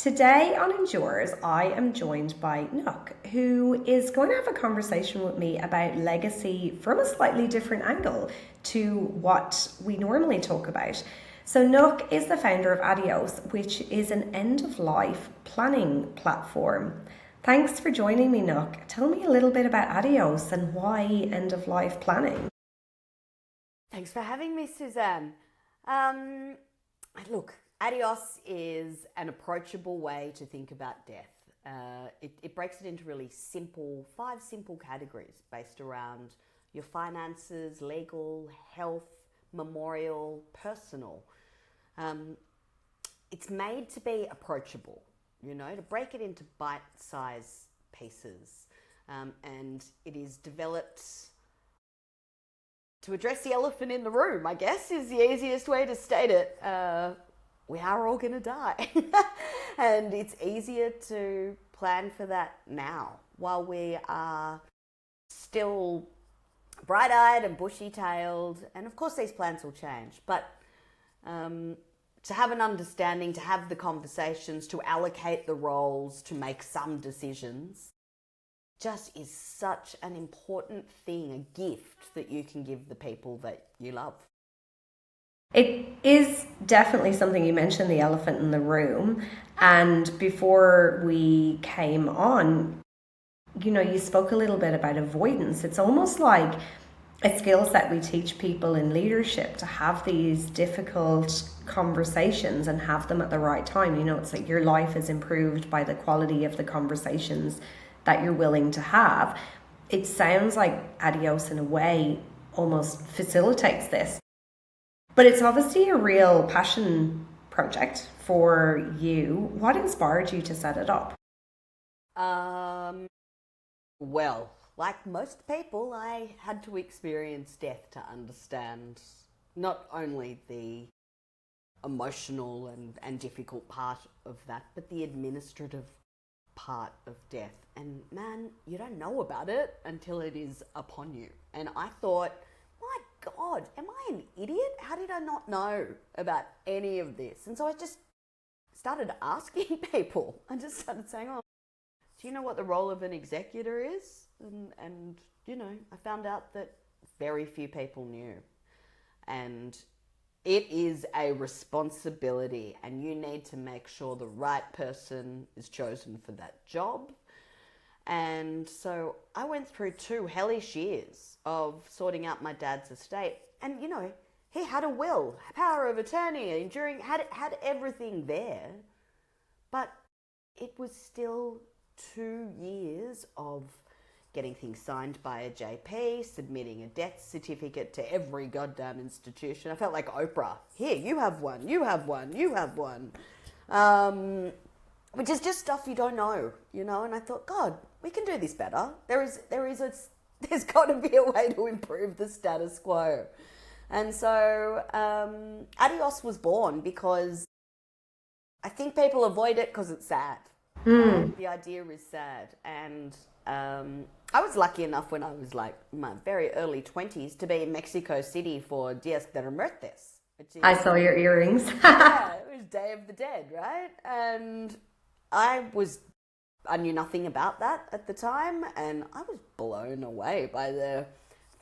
Today on Endures, I am joined by Nook, who is going to have a conversation with me about legacy from a slightly different angle to what we normally talk about. So, Nook is the founder of Adios, which is an end of life planning platform. Thanks for joining me, Nook. Tell me a little bit about Adios and why end of life planning. Thanks for having me, Suzanne. Look, adios is an approachable way to think about death. It breaks it into really five simple categories based around your finances, legal, health, memorial, personal. It's made to be approachable, to break it into bite-sized pieces. And it is developed to address the elephant in the room, I guess, is the easiest way to state it. We are all going to die. And it's easier to plan for that now while we are still bright-eyed and bushy-tailed. And of course, these plans will change. But to have an understanding, to have the conversations, to allocate the roles, to make some decisions, just is such an important thing, a gift that you can give the people that you love. It is definitely something. You mentioned the elephant in the room, and before we came on, you spoke a little bit about avoidance. It's almost like a skill set we teach people in leadership to have these difficult conversations and have them at the right time. It's like your life is improved by the quality of the conversations that you're willing to have. It sounds like Adios in a way almost facilitates this. But it's obviously a real passion project for you. What inspired you to set it up? Well, like most people, I had to experience death to understand not only the emotional and difficult part of that, but the administrative part of death. And man, you don't know about it until it is upon you. And I thought, my God, am I an idiot? How did I not know about any of this? And so I just started asking people. I just started saying, do you know what the role of an executor is? And I found out that very few people knew. And it is a responsibility, and you need to make sure the right person is chosen for that job. And so I went through 2 hellish years of sorting out my dad's estate. And, he had a will, power of attorney, had everything there. But it was still 2 years of getting things signed by a JP, submitting a death certificate to every goddamn institution. I felt like Oprah. Here, you have one, you have one, you have one. Which is just stuff you don't know, and I thought, God, we can do this better. There's got to be a way to improve the status quo. And so Adios was born because I think people avoid it because it's sad. The idea is sad. And I was lucky enough when I was like my very early 20s to be in Mexico City for Dias de Muertos. I saw your earrings. Yeah, it was Day of the Dead, right? And I knew nothing about that at the time, and I was blown away by the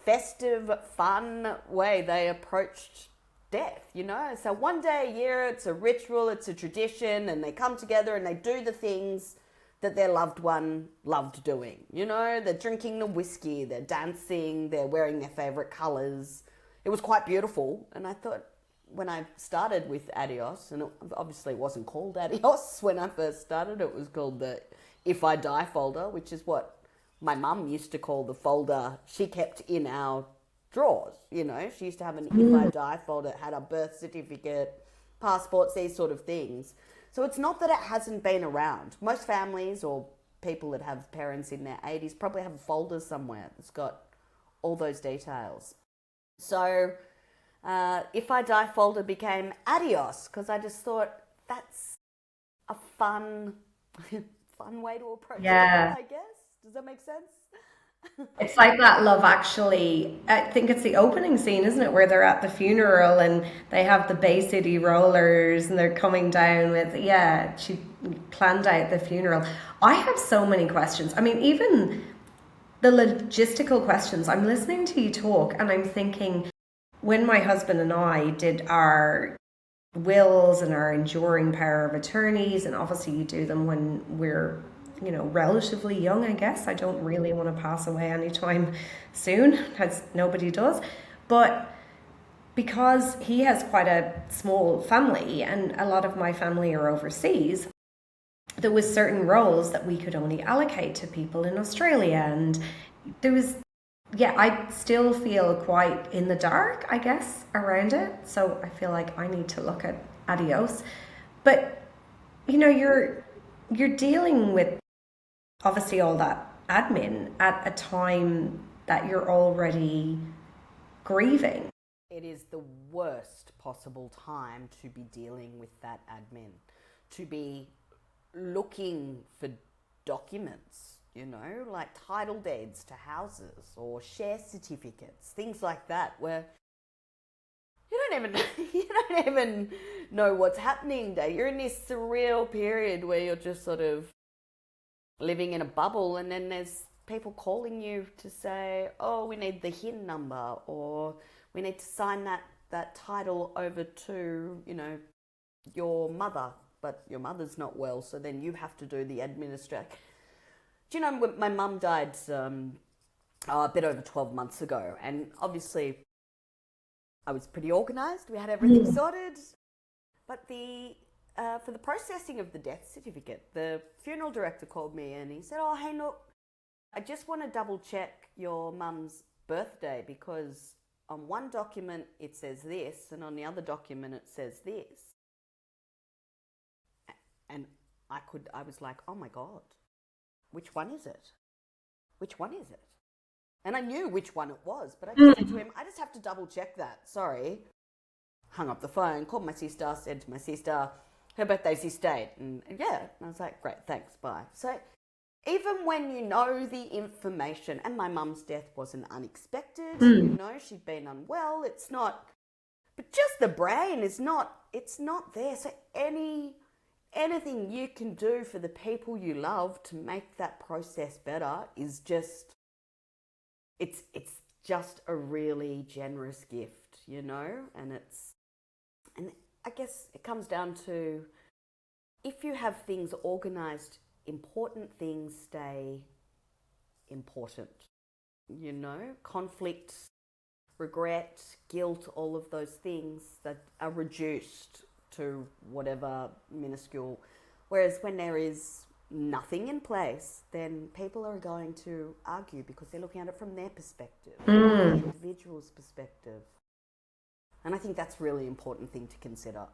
festive, fun way they approached death, So one day a year, it's a ritual, it's a tradition, and they come together and they do the things that their loved one loved doing. They're drinking the whiskey, they're dancing, they're wearing their favorite colors. It was quite beautiful, and I thought, when I started with Adios, and it obviously wasn't called Adios when I first started, it was called the If I Die folder, which is what my mum used to call the folder she kept in our drawers. She used to have an If I Die folder. It had a birth certificate, passports, these sort of things. So it's not that it hasn't been around. Most families or people that have parents in their 80s probably have a folder somewhere that's got all those details. So If I Die folder became Adios because I just thought that's a fun way to approach it, I guess. Does that make sense? It's like that Love Actually. I think it's the opening scene, isn't it, where they're at the funeral and they have the Bay City rollers and they're coming down with, yeah, she planned out the funeral. I have so many questions. I mean, even the logistical questions. I'm listening to you talk and I'm thinking, when my husband and I did our wills and our enduring power of attorneys, and obviously you do them when we're, relatively young, I guess. I don't really want to pass away anytime soon, as nobody does. But because he has quite a small family and a lot of my family are overseas, there was certain roles that we could only allocate to people in Australia, and there was, yeah, I still feel quite in the dark, I guess, around it. So I feel like I need to look at Adios. But you're dealing with obviously all that admin at a time that you're already grieving. It is the worst possible time to be dealing with that admin, to be looking for documents, like title deeds to houses or share certificates, things like that, where you don't even you don't even know what's happening. You're in this surreal period where you're just sort of living in a bubble, and then there's people calling you to say, "Oh, we need the HIN number," or "We need to sign that title over to your mother, but your mother's not well, so then you have to do the administration." Do you know when my mum died a bit over 12 months ago, and obviously I was pretty organised. We had everything sorted, but for the processing of the death certificate, the funeral director called me and he said, "Oh, hey, Nook, I just want to double check your mum's birthday because on one document it says this and on the other document it says this." And I was like, "Oh my God, which one is it? Which one is it?" And I knew which one it was, but I just said to him, "I just have to double check that. Sorry." Hung up the phone, called my sister, said to my sister, her birthday's this date. And yeah, and I was like, "Great, thanks, bye." So even when you know the information, and my mum's death wasn't unexpected, she'd been unwell, it's not, but just the brain is not, it's not there. So anything you can do for the people you love to make that process better is just, it's just a really generous gift, and I guess it comes down to, if you have things organised, important things stay important. Conflict, regret, guilt, all of those things that are reduced to whatever minuscule. Whereas when there is nothing in place, then people are going to argue because they're looking at it from their perspective, the individual's perspective. And I think that's a really important thing to consider.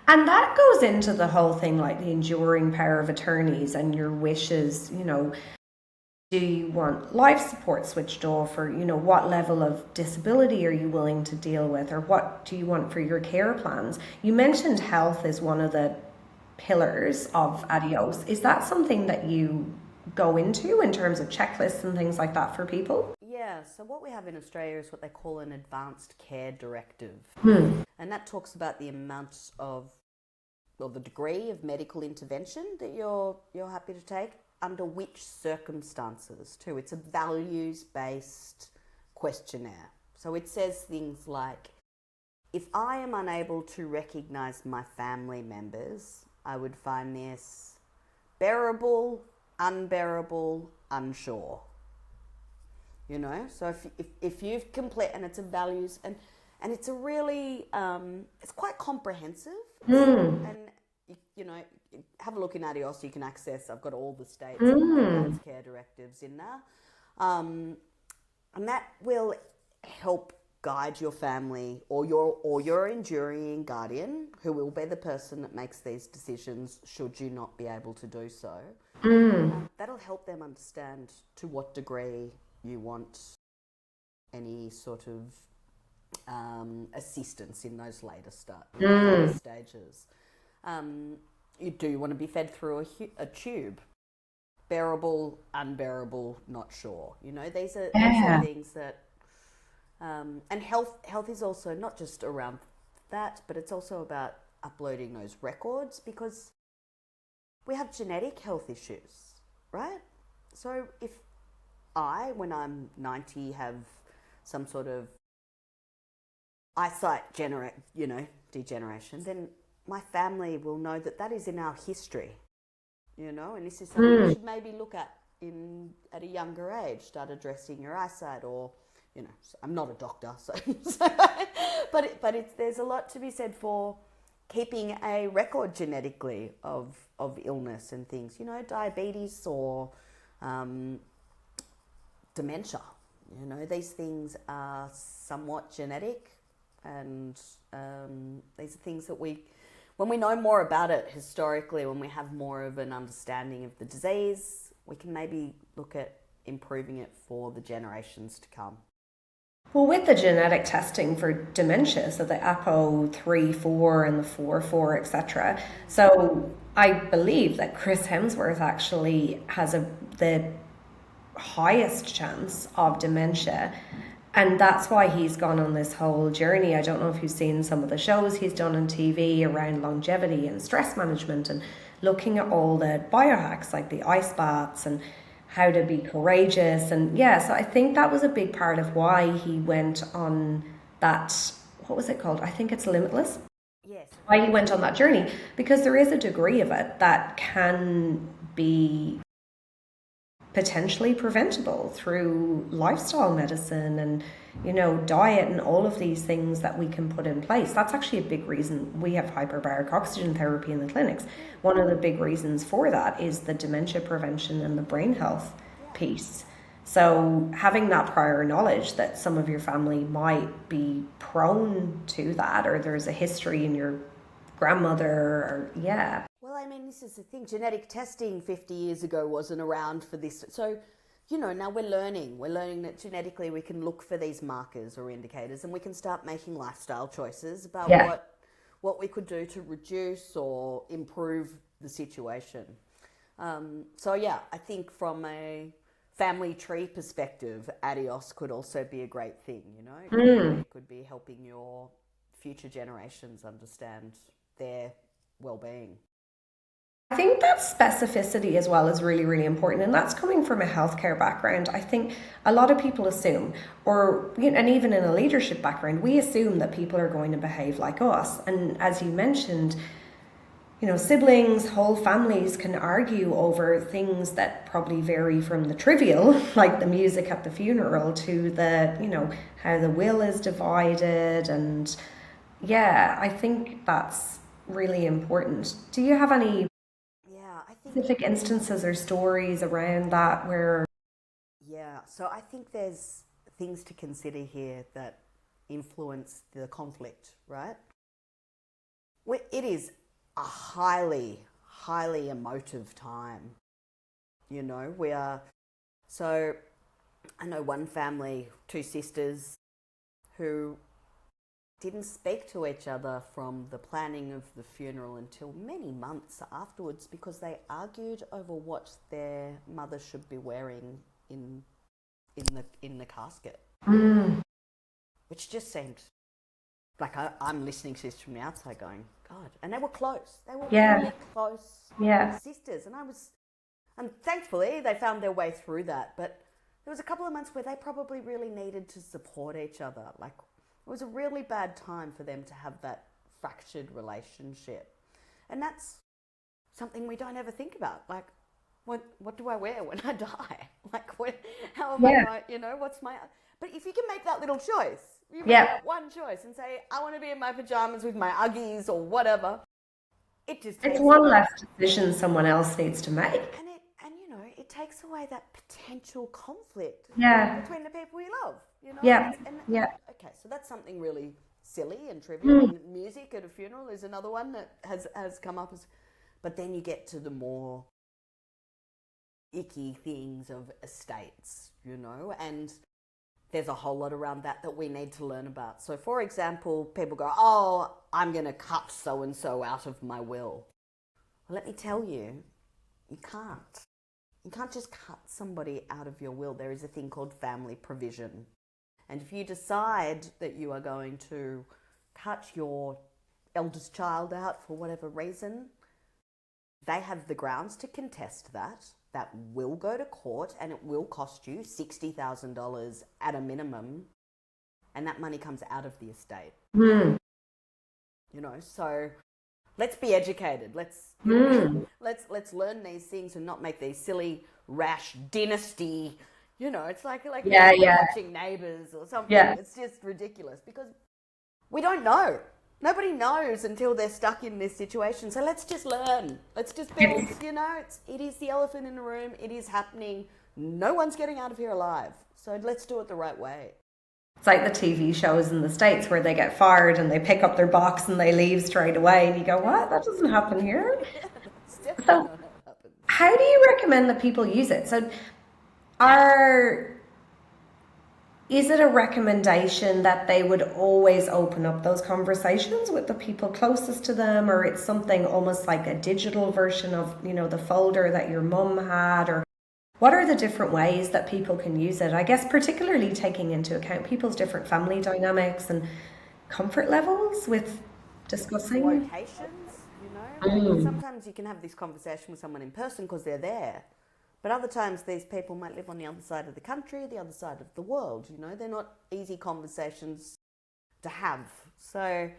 And that goes into the whole thing, like the enduring power of attorneys and your wishes. Do you want life support switched off, or what level of disability are you willing to deal with, or what do you want for your care plans? You mentioned health is one of the pillars of Adios. Is that something that you go into in terms of checklists and things like that for people? Yeah, so what we have in Australia is what they call an advanced care directive. And that talks about the amount of, well, the degree of medical intervention that you're happy to take, under which circumstances too. It's a values-based questionnaire. So it says things like, if I am unable to recognise my family members, I would find this bearable, unbearable, unsure. So if you've complete, and it's a values, and it's a really, it's quite comprehensive. And have a look in Adios, you can access, I've got all the states and advanced care directives in there. And that will help guide your family or your enduring guardian, who will be the person that makes these decisions should you not be able to do so. That'll help them understand to what degree you want any sort of assistance in those later stages. You do want to be fed through a tube. bearable, unbearable, not sure. These are Yeah. things that, and health is also not just around that, but it's also about uploading those records because we have genetic health issues, right? So if when I'm 90, have some sort of eyesight degeneration, then my family will know that that is in our history, and this is something we Mm. should maybe look at a younger age, start addressing your eyesight, or I'm not a doctor, but there's a lot to be said for keeping a record genetically of illness and things, diabetes or um, dementia. These things are somewhat genetic, and these are things that when we know more about it historically, when we have more of an understanding of the disease, we can maybe look at improving it for the generations to come. Well, with the genetic testing for dementia, so the APO3, 4, and the 4, etc. So I believe that Chris Hemsworth actually has the highest chance of dementia. And that's why he's gone on this whole journey. I don't know if you've seen some of the shows he's done on TV around longevity and stress management and looking at all the biohacks like the ice baths and how to be courageous. And yeah, so I think that was a big part of why he went on that, what was it called? I think it's Limitless. Yes. Why he went on that journey, because there is a degree of it that can be potentially preventable through lifestyle medicine and diet and all of these things that we can put in place. That's actually a big reason we have hyperbaric oxygen therapy in the clinics. One of the big reasons for that is the dementia prevention and the brain health piece. So having that prior knowledge that some of your family might be prone to that, or there's a history in your grandmother, or yeah. Well, I mean, this is the thing. Genetic testing 50 years ago wasn't around for this. So, now we're learning. We're learning that genetically we can look for these markers or indicators, and we can start making lifestyle choices about Yeah. what we could do to reduce or improve the situation. So, yeah, I think from a family tree perspective, Adios could also be a great thing, Mm. It could be helping your future generations understand their well-being. I think that specificity as well is really, really important. And that's coming from a healthcare background. I think a lot of people assume, and even in a leadership background, we assume that people are going to behave like us. And as you mentioned, siblings, whole families can argue over things that probably vary from the trivial, like the music at the funeral, to how the will is divided. And yeah, I think that's really important. Do you have any Yeah, I think specific instances or stories around that where Yeah, so I think there's things to consider here that influence the conflict, right? It is a highly, highly emotive time. We are. So I know one family, two sisters, who didn't speak to each other from the planning of the funeral until many months afterwards because they argued over what their mother should be wearing in in the casket, mm, which just seemed like I'm listening to this from the outside, going, God! And they were close. They were yeah, really close yeah, sisters, and thankfully they found their way through that. But there was a couple of months where they probably really needed to support each other. Like it was a really bad time for them to have that fractured relationship, and that's something we don't ever think about. Like, what do I wear when I die? Like, how am I yeah, going? What's my? But if you can make that little choice, you make yeah. that one choice and say, I want to be in my pajamas with my Uggies or whatever. It just It's takes one away, less decision someone else needs to make. it takes away that potential conflict Yeah, between the people you love. yeah, yeah. Okay, so that's something really silly and trivial. Mm. And music at a funeral is another one that has come up as, but then you get to the more icky things of estates, and there's a whole lot around that we need to learn about. So, for example, people go, oh, I'm going to cut so-and-so out of my will. Well, let me tell you, you can't. You can't just cut somebody out of your will. There is a thing called family provision. And if you decide that you are going to cut your eldest child out for whatever reason, they have the grounds to contest that. That will go to court and it will cost you $60,000 at a minimum. And that money comes out of the estate. Mm. You know, so let's be educated. Let's learn these things and not make these silly, rash dynasty. You know, it's like watching Neighbours or something. Yeah. It's just ridiculous because we don't know. Nobody knows until they're stuck in this situation. So let's just learn. Let's just build. You know, it is the elephant in the room. It is happening. No one's getting out of here alive. So let's do it the right way. It's like the TV shows in the States where they get fired and they pick up their box and they leave straight away. And you go, what? That doesn't happen here. So how do you recommend that people use it? So is it a recommendation that they would always open up those conversations with the people closest to them, or it's something almost like a digital version of, you know, the folder that your mum had, or what are the different ways that people can use it? I guess particularly taking into account people's different family dynamics and comfort levels with discussing. Locations, you know. Like sometimes you can have this conversation with someone in person because they're there. But other times these people might live on the other side of the country, the other side of the world, you know. They're not easy conversations to have. So,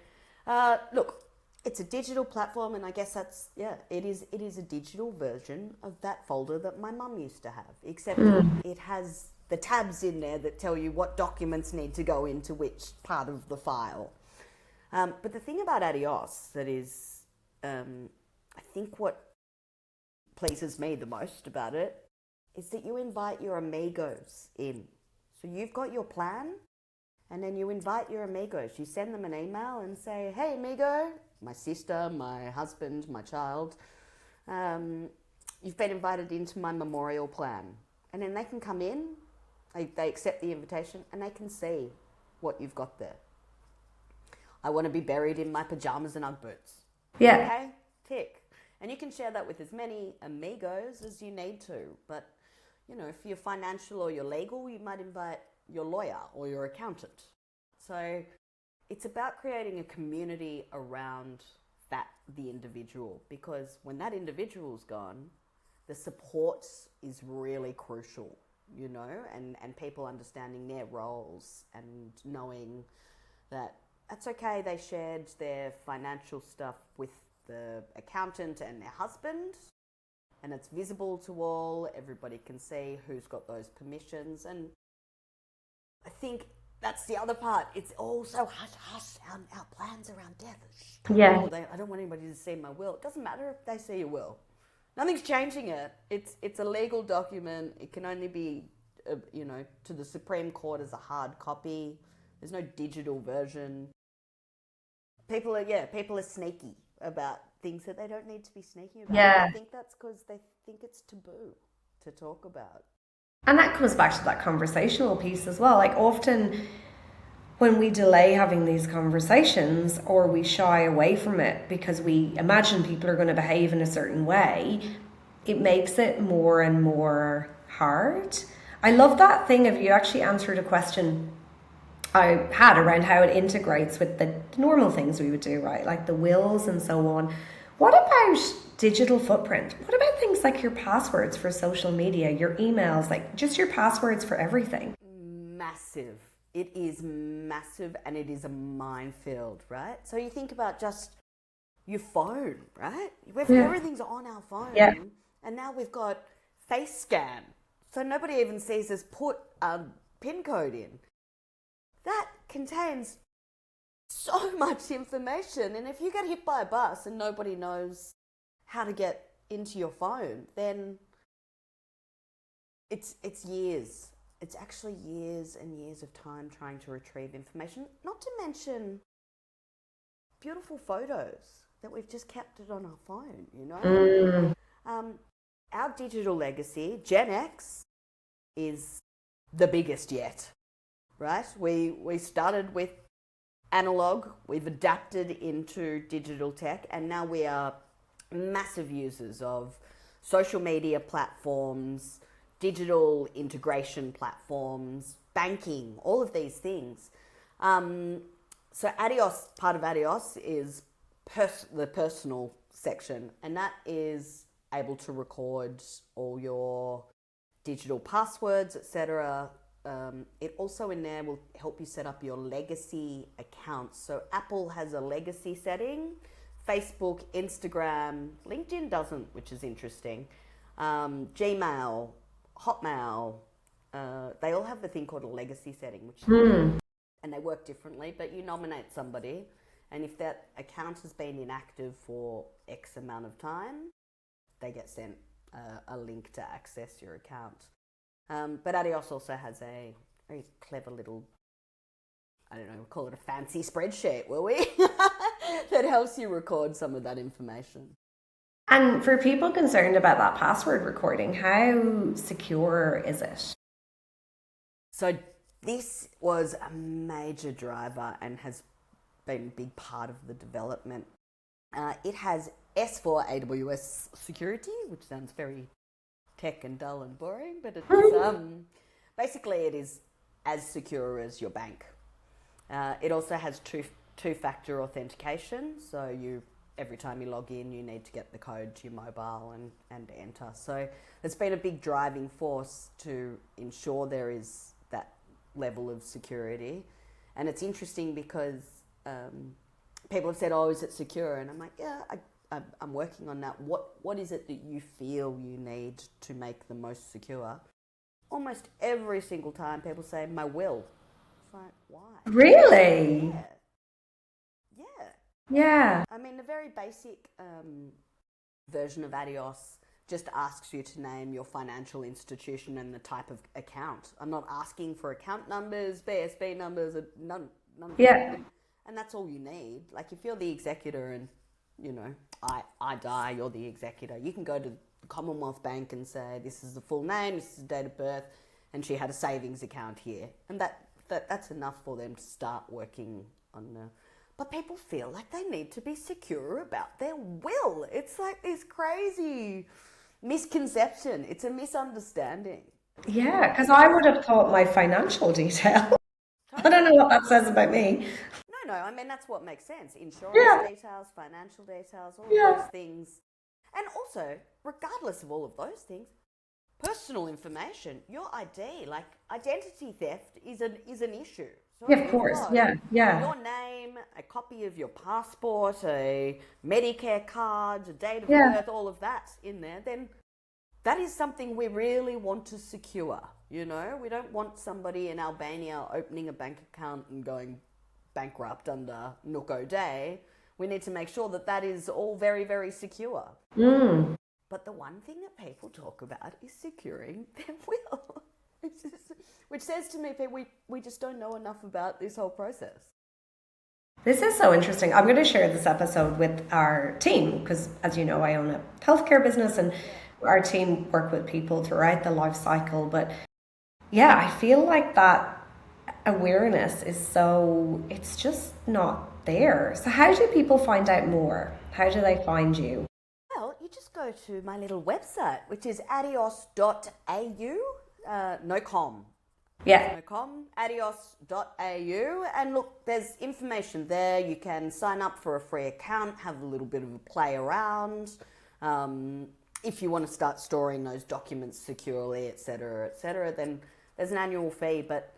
look, it's a digital platform, and I guess it is a digital version of that folder that my mum used to have, except it has the tabs in there that tell you what documents need to go into which part of the file. But the thing about Adios that is, I think what pleases me the most about it is that you invite your amigos in. So you've got your plan, and then you invite your amigos. You send them an email and say, hey, amigo, my sister, my husband, my child, you've been invited into my memorial plan. And then they can come in, they accept the invitation, and they can see what you've got there. I want to be buried in my pajamas and Ugg boots. Yeah. Okay, tick. And you can share that with as many amigos as you need to. But, you know, if you're financial or you're legal, you might invite your lawyer or your accountant. So it's about creating a community around the individual, because when that individual's gone, the support is really crucial, you know, and people understanding their roles and knowing that that's okay. They shared their financial stuff with the accountant and their husband, and it's visible to all. Everybody can see who's got those permissions, and I think that's the other part. It's all so hush-hush, our plans around death. Yeah. I don't want anybody to see my will. It doesn't matter if they see your will. Nothing's changing it. It's a legal document. It can only be, you know, to the Supreme Court as a hard copy. There's no digital version. People are sneaky about things that they don't need to be sneaky about. Yeah. I think that's because they think it's taboo to talk about. And that comes back to that conversational piece as well. Like often when we delay having these conversations or we shy away from it because we imagine people are going to behave in a certain way, it makes it more and more hard. I love that thing of you actually answered a question I had around how it integrates with the normal things we would do, right? Like the wills and so on. What about digital footprint? What about things like your passwords for social media, your emails, like just your passwords for everything? Massive. It is massive, and it is a minefield, right? So you think about just your phone, right? Everything's on our phone. Yeah. And now we've got face scan. So nobody even sees us put a PIN code in. That contains so much information, and if you get hit by a bus and nobody knows how to get into your phone, then it's years. It's actually years and years of time trying to retrieve information, not to mention beautiful photos that we've just kept it on our phone, you know? Our digital legacy, Gen X, is the biggest yet. Right? We started with analog, we've adapted into digital tech, and now we are massive users of social media platforms, digital integration platforms, banking, all of these things. So Adios, part of Adios is the personal section, and that is able to record all your digital passwords, etc. It also in there will help you set up your legacy accounts. So Apple has a legacy setting, Facebook, Instagram, LinkedIn doesn't, which is interesting. Gmail, Hotmail, they all have the thing called a legacy setting, which and they work differently, but you nominate somebody, and if that account has been inactive for X amount of time, they get sent a link to access your account. But Adios also has a very clever little, I don't know, we'll call it a fancy spreadsheet, will we? That helps you record some of that information. And for people concerned about that password recording, how secure is it? So this was a major driver and has been a big part of the development. It has S for AWS security, which sounds very tech and dull and boring, but it's basically it is as secure as your bank. It also has two-factor authentication, so every time you log in, you need to get the code to your mobile and enter. So it's been a big driving force to ensure there is that level of security. And it's interesting because people have said, oh, is it secure? And I'm like, yeah, I'm working on that. What is it that you feel you need to make the most secure? Almost every single time people say, my will. It's like, why? Really? Yeah. Yeah. I mean, the very basic version of Adios just asks you to name your financial institution and the type of account. I'm not asking for account numbers, BSB numbers, none of that. And that's all you need. Like if you're the executor and, you know, I die, you're the executor, you can go to the Commonwealth Bank and say, this is the full name, this is the date of birth, and she had a savings account here. And that's enough for them to start working on the... But people feel like they need to be secure about their will. It's like this crazy misconception. It's a misunderstanding. Yeah, because I would have thought my financial detail. I don't know what that says about me. No, I mean, that's what makes sense. Insurance details, financial details, all of those things. And also, regardless of all of those things, personal information, your ID, like identity theft is an issue. So Yeah, of course. Yeah. Your name, a copy of your passport, a Medicare card, a date of birth, all of that in there, then that is something we really want to secure. You know, we don't want somebody in Albania opening a bank account and going bankrupt under Nook O Dea. We need to make sure that that is all very, very secure. But the one thing that people talk about is securing their will, which says to me, we just don't know enough about this whole process. This is so interesting. I'm going to share this episode with our team because, as you know, I own a healthcare business and our team work with people throughout the life cycle. But yeah, I feel like that awareness is it's just not there. So how do people find out more? How do they find you? Well, you just go to my little website, which is adios.au, no com. Yeah. No com, adios.au, and look, there's information there. You can sign up for a free account, have a little bit of a play around. If you want to start storing those documents securely, etc., then there's an annual fee. But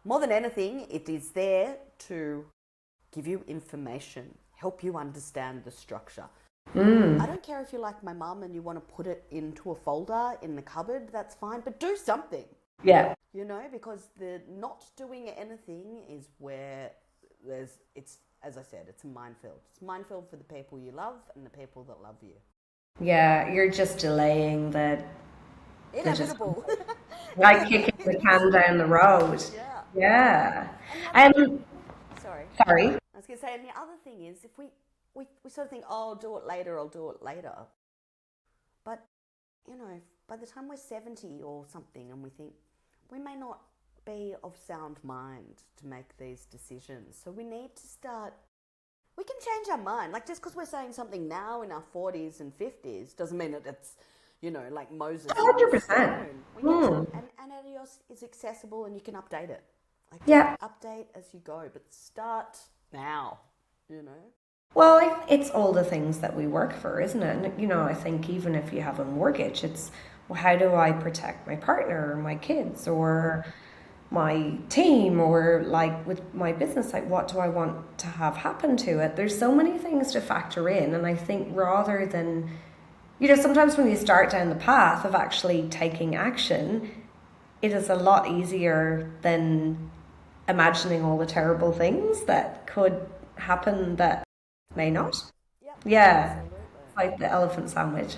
more than anything, it is there to give you information, help you understand the structure. I don't care if you're like my mum and you want to put it into a folder in the cupboard, that's fine, but do something. Yeah. You know, because the not doing anything is where it's, as I said, it's a minefield. It's a minefield for the people you love and the people that love you. Yeah, you're just delaying the inevitable. Like kicking the can down the road. Yeah. Sorry. I was going to say, and the other thing is, if we sort of think, oh, I'll do it later. But, you know, by the time we're 70 or something and we think, we may not be of sound mind to make these decisions. So we need to start, we can change our mind. Like just because we're saying something now in our 40s and 50s doesn't mean that it's, like Moses on the 100%. stone. Mm. And Adios is accessible and you can update it. Like, Yeah. update as you go, but start now, you know? Well, it's all the things that we work for, isn't it? And, I think even if you have a mortgage, it's, well, how do I protect my partner or my kids or my team, or like with my business, like what do I want to have happen to it? There's so many things to factor in. And I think rather than, sometimes when you start down the path of actually taking action, it is a lot easier than imagining all the terrible things that could happen that may not. Yep, Yeah, absolutely. like the elephant sandwich.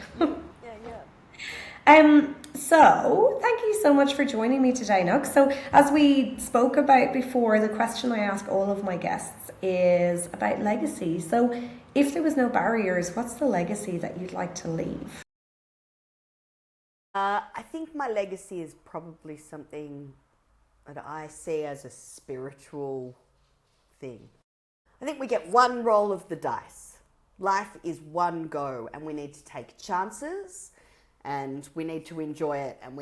Yeah. So thank you so much for joining me today, Nook. So as we spoke about before, the question I ask all of my guests is about legacy. So if there was no barriers, what's the legacy that you'd like to leave? I think my legacy is probably something that I see as a spiritual thing. I think we get one roll of the dice. Life is one go, and we need to take chances, and we need to enjoy it. And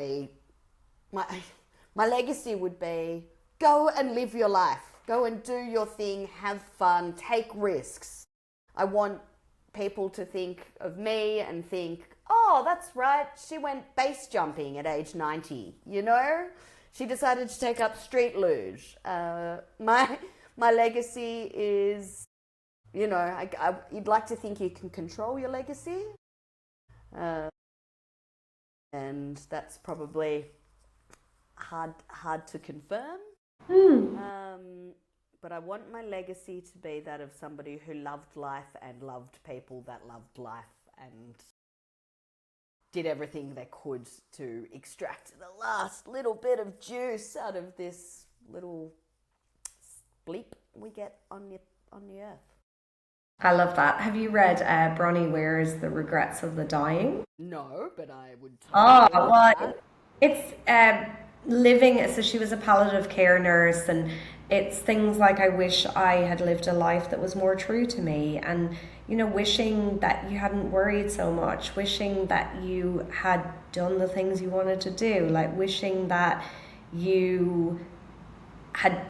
my legacy would be go and live your life, go and do your thing, have fun, take risks. I want people to think of me and think, oh, that's right, she went base jumping at age 90, She decided to take up street luge. My legacy is, you'd like to think you can control your legacy. And that's probably hard to confirm. But I want my legacy to be that of somebody who loved life and loved people that loved life and did everything they could to extract the last little bit of juice out of this little bleep we get on the earth. I love that. Have you read Bronnie Ware's The Regrets of the Dying? No, but I would Oh, totally well, that. it's living. So she was a palliative care nurse, and it's things like, I wish I had lived a life that was more true to me, and wishing that you hadn't worried so much, wishing that you had done the things you wanted to do, like wishing that you had,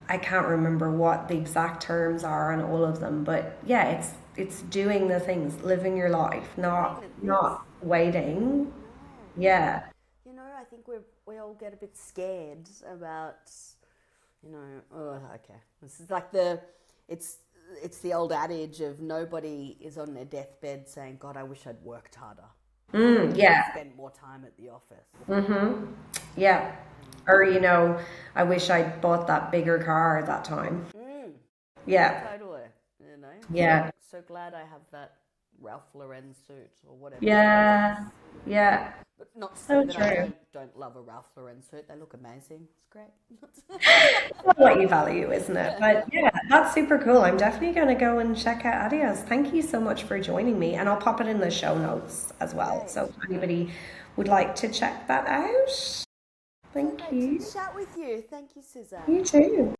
I can't remember what the exact terms are on all of them, but yeah, it's doing the things, living your life, not waiting. Yeah. I think we all get a bit scared about, oh, okay. This is like it's the old adage of nobody is on their deathbed saying, God, I wish I'd worked harder. Yeah. Spent more time at the office. Mm-hmm. Yeah. Or, I wish I'd bought that bigger car at that time. Yeah. Totally. Yeah. So glad I have that Ralph Lauren suit or whatever. Yeah. Yeah. But not So that true. I don't love a Ralph Lauren suit. They look amazing. It's great. That's what you value, isn't it? But yeah, that's super cool. I'm definitely going to go and check out Adios. Thank you so much for joining me. And I'll pop it in the show notes as well. Great. So if anybody would like to check that out. Thank you. Chat with you. Thank you, Suzanne. You too.